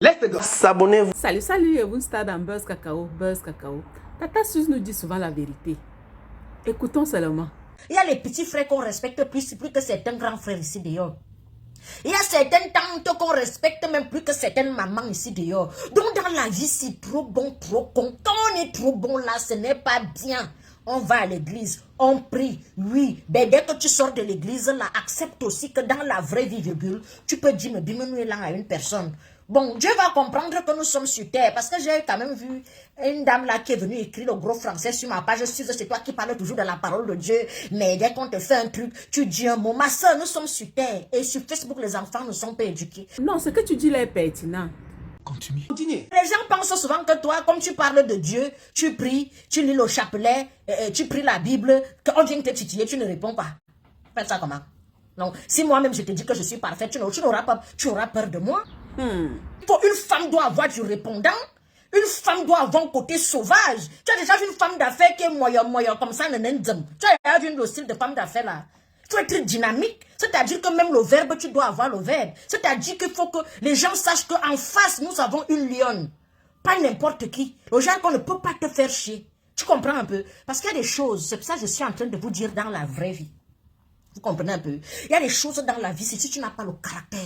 Let's go. S'abonnez-vous. Salut, salut, et vous stade dans Buzz Cacao, Buzz Cacao. Tata Suze nous dit souvent la vérité. Écoutons seulement. Il y a les petits frères qu'on respecte plus que certains grands frères ici dehors. Il y a certaines tantes qu'on respecte même plus que certaines mamans ici dehors. Donc dans la vie, c'est trop bon, trop con. Quand on est trop bon là, ce n'est pas bien. On va à l'église, on prie, oui. Ben, dès que tu sors de l'église là, accepte aussi que dans la vraie vie, virgule, tu peux dire me diminuer là à une personne. Bon, Dieu va comprendre que nous sommes sur terre. Parce que j'ai quand même vu une dame là qui est venue écrire le gros français sur ma page. C'est toi qui parles toujours de la parole de Dieu. Mais dès qu'on te fait un truc, tu dis un mot. Ma soeur, nous sommes sur terre. Et sur Facebook, les enfants ne sont pas éduqués. Non, ce que tu dis là est pertinent. Continue. Les gens pensent souvent que toi, comme tu parles de Dieu, tu pries, tu lis le chapelet, tu pries la Bible, quand on vient te titiller, tu ne réponds pas. Fais ça comment? Non, si moi-même je te dis que je suis parfaite, tu auras peur de moi. Une femme doit avoir du répondant. Une femme doit avoir un côté sauvage. Tu as déjà vu une femme d'affaires qui est moyen comme ça, tu as déjà vu le style de femme d'affaires là. Il faut être dynamique. C'est-à-dire que même le verbe, tu dois avoir le verbe. C'est-à-dire qu'il faut que les gens sachent qu'en face, nous avons une lionne. Pas n'importe qui. Le genre qu'on ne peut pas te faire chier. Tu comprends un peu? Parce qu'il y a des choses, c'est pour ça que je suis en train de vous dire dans la vraie vie. Vous comprenez un peu? Il y a des choses dans la vie, si tu n'as pas le caractère,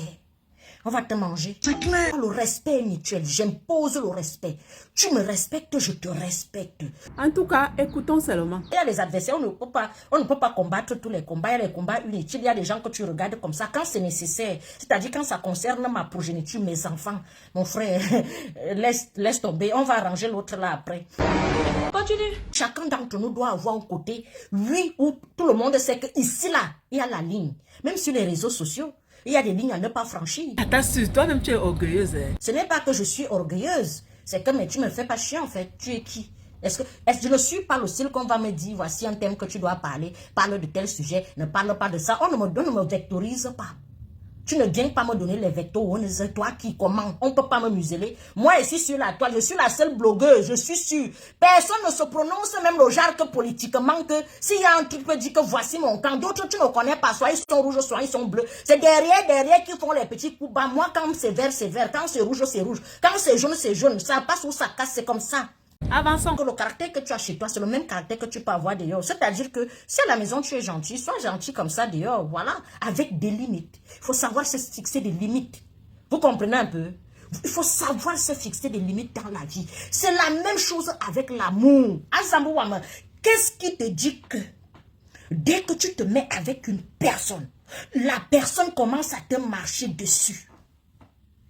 on va te manger. C'est clair. Le respect mutuel, j'impose le respect. Tu me respectes, je te respecte. En tout cas, écoutons seulement. Il y a les adversaires, on ne peut pas combattre tous les combats. Il y a les combats inutiles, il y a des gens que tu regardes comme ça quand c'est nécessaire. C'est-à-dire quand ça concerne ma progéniture, mes enfants. Mon frère, laisse tomber, on va arranger l'autre là après. Continue. Chacun d'entre nous doit avoir un côté, oui, où tout le monde sait qu'ici là, il y a la ligne. Même sur les réseaux sociaux. Il y a des lignes à ne pas franchir. Tata Suze, toi-même tu es orgueilleuse. Hein? Ce n'est pas que je suis orgueilleuse. C'est que mais tu me fais pas chier en fait. Tu es qui? Est-ce que je ne suis pas le style qu'on va me dire, voici un thème que tu dois parler. Parle de tel sujet, ne parle pas de ça. On ne me vectorise pas. Tu ne viens pas me donner les vecteurs. On est toi qui comment? On ne peut pas me museler. Moi ici sur la toile, je suis la seule blogueuse. Je suis sûre. Personne ne se prononce même le genre que politiquement que s'il y a un truc qui dit que voici mon camp. D'autres tu ne connais pas. Soit ils sont rouges, soit ils sont bleus. C'est derrière qui font les petits coups bas. Moi quand c'est vert, c'est vert. Quand c'est rouge, c'est rouge. Quand c'est jaune, c'est jaune. Ça passe ou ça casse, c'est comme ça. Avançons. Que le caractère que tu as chez toi, c'est le même caractère que tu peux avoir dehors. C'est-à-dire que si à la maison tu es gentil, sois gentil comme ça dehors, voilà, avec des limites. Il faut savoir se fixer des limites. Vous comprenez un peu? Il faut savoir se fixer des limites dans la vie. C'est la même chose avec l'amour. Qu'est-ce qui te dit que dès que tu te mets avec une personne, la personne commence à te marcher dessus?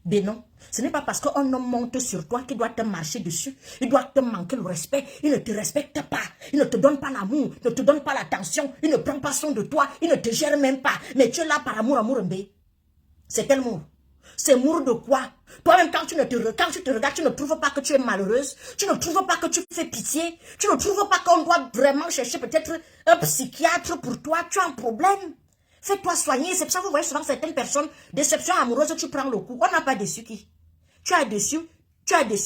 Ben non, ce n'est pas parce qu'un homme monte sur toi qu'il doit te marcher dessus. Il doit te manquer le respect. Il ne te respecte pas. Il ne te donne pas l'amour. Il ne te donne pas l'attention. Il ne prend pas soin de toi. Il ne te gère même pas. Mais tu es là par amour, c'est quel amour? C'est amour de quoi? Toi-même, quand tu te regardes, tu ne trouves pas que tu es malheureuse. Tu ne trouves pas que tu fais pitié. Tu ne trouves pas qu'on doit vraiment chercher peut-être un psychiatre pour toi. Tu as un problème. Fais-toi soigner. C'est pour ça que vous voyez souvent certaines personnes, déception amoureuse, tu prends le coup. On n'a pas déçu qui? Tu as déçu,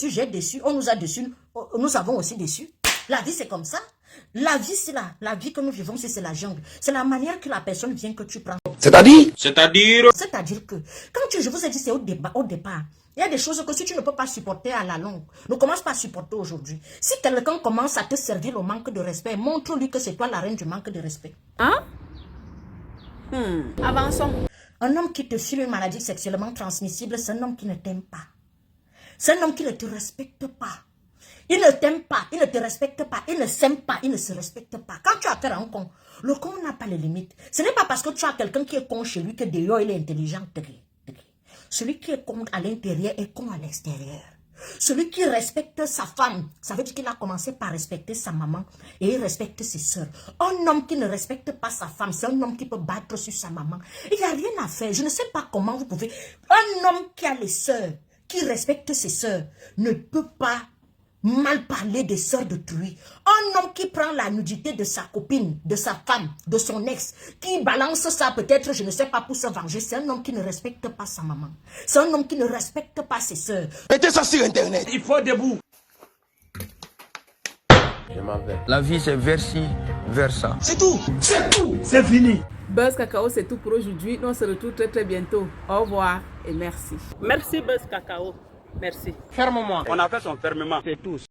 j'ai déçu, on nous a déçu, nous avons aussi déçu. La vie, c'est comme ça. La vie, c'est la vie que nous vivons, c'est la jungle. C'est la manière que la personne vient que tu prends. C'est-à-dire que, quand je vous ai dit, c'est au départ. Il y a des choses que si tu ne peux pas supporter à la longue, ne commence pas à supporter aujourd'hui. Si quelqu'un commence à te servir le manque de respect, montre-lui que c'est toi la reine du manque de respect. Hein? Avançons. Un homme qui te file une maladie sexuellement transmissible, c'est un homme qui ne t'aime pas. C'est un homme qui ne te respecte pas. Il ne t'aime pas, il ne te respecte pas, il ne s'aime pas, il ne se respecte pas. Quand tu as affaire à un con, le con n'a pas les limites. Ce n'est pas parce que tu as quelqu'un qui est con chez lui que dehors il est intelligent. Celui qui est con à l'intérieur est con à l'extérieur. Celui qui respecte sa femme, ça veut dire qu'il a commencé par respecter sa maman et il respecte ses soeurs. Un homme qui ne respecte pas sa femme, c'est un homme qui peut battre sur sa maman. Il n'y a rien à faire. Je ne sais pas comment vous pouvez... Un homme qui a les soeurs, qui respecte ses soeurs, ne peut pas mal parler des soeurs d'autrui. Un homme qui prend la nudité de sa copine, de sa femme, de son ex, qui balance ça peut-être, je ne sais pas, pour se venger, c'est un homme qui ne respecte pas sa maman. C'est un homme qui ne respecte pas ses soeurs. Mettez ça sur Internet. Il faut debout. Je m'en vais. La vie, c'est vers-ci, vers ça. C'est tout. C'est fini. Buzz Cacao, c'est tout pour aujourd'hui. Nous on se retrouve très bientôt. Au revoir et merci. Merci Buzz Cacao. Merci. Ferme-moi. On a fait son fermement. C'est tout.